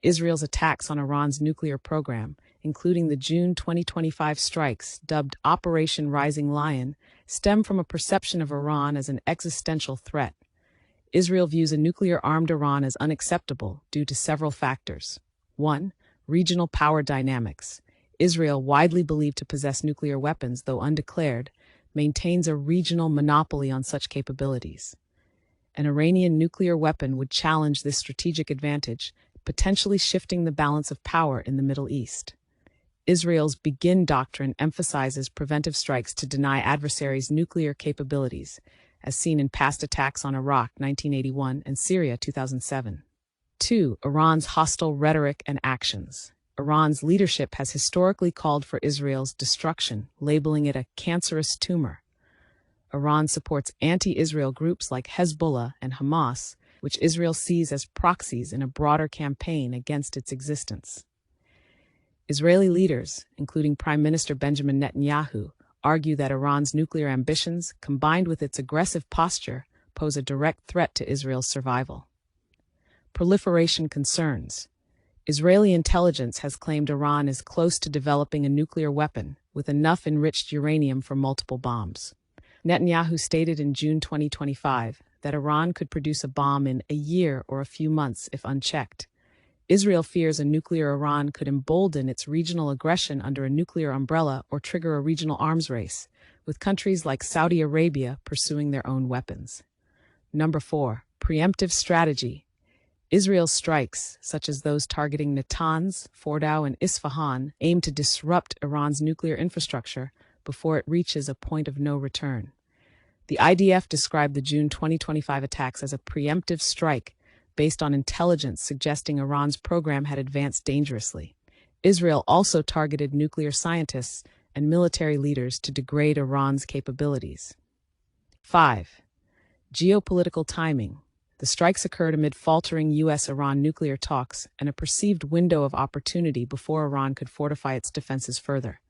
Israel's attacks on Iran's nuclear program, including the June 2025 strikes dubbed Operation Rising Lion, stem from a perception of Iran as an existential threat. Israel views a nuclear-armed Iran as unacceptable due to several factors. 1. Regional power dynamics. Israel, widely believed to possess nuclear weapons, though undeclared, maintains a regional monopoly on such capabilities. An Iranian nuclear weapon would challenge this strategic advantage, potentially shifting the balance of power in the Middle East. Israel's Begin doctrine emphasizes preventive strikes to deny adversaries nuclear capabilities, as seen in past attacks on Iraq 1981 and Syria 2007. 2. Iran's hostile rhetoric and actions. Iran's leadership has historically called for Israel's destruction, labeling it a cancerous tumor. Iran supports anti-Israel groups like Hezbollah and Hamas, which Israel sees as proxies in a broader campaign against its existence. Israeli leaders, including Prime Minister Benjamin Netanyahu, argue that Iran's nuclear ambitions, combined with its aggressive posture, pose a direct threat to Israel's survival. Proliferation concerns. Israeli intelligence has claimed Iran is close to developing a nuclear weapon with enough enriched uranium for multiple bombs. Netanyahu stated in June 2025 that Iran could produce a bomb in a year or a few months if unchecked. Israel fears a nuclear Iran could embolden its regional aggression under a nuclear umbrella or trigger a regional arms race, with countries like Saudi Arabia pursuing their own weapons. 4. Preemptive strategy. Israel's strikes, such as those targeting Natanz, Fordow, and Isfahan, aim to disrupt Iran's nuclear infrastructure before it reaches a point of no return. The IDF described the June 2025 attacks as a preemptive strike based on intelligence suggesting Iran's program had advanced dangerously. Israel also targeted nuclear scientists and military leaders to degrade Iran's capabilities. 5. Geopolitical timing. The strikes occurred amid faltering U.S.-Iran nuclear talks and a perceived window of opportunity before Iran could fortify its defenses further.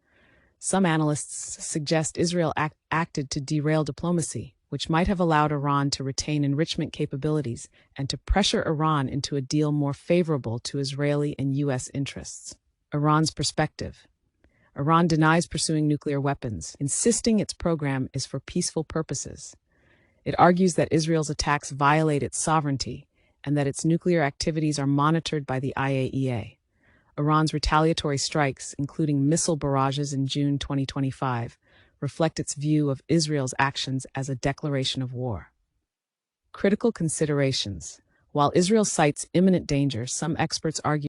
Some analysts suggest Israel acted to derail diplomacy, which might have allowed Iran to retain enrichment capabilities and to pressure Iran into a deal more favorable to Israeli and U.S. interests. Iran's perspective. Iran denies pursuing nuclear weapons, insisting its program is for peaceful purposes. It argues that Israel's attacks violate its sovereignty and that its nuclear activities are monitored by the IAEA. Iran's retaliatory strikes, including missile barrages in June 2025, reflect its view of Israel's actions as a declaration of war. Critical considerations. While Israel cites imminent danger, some experts argue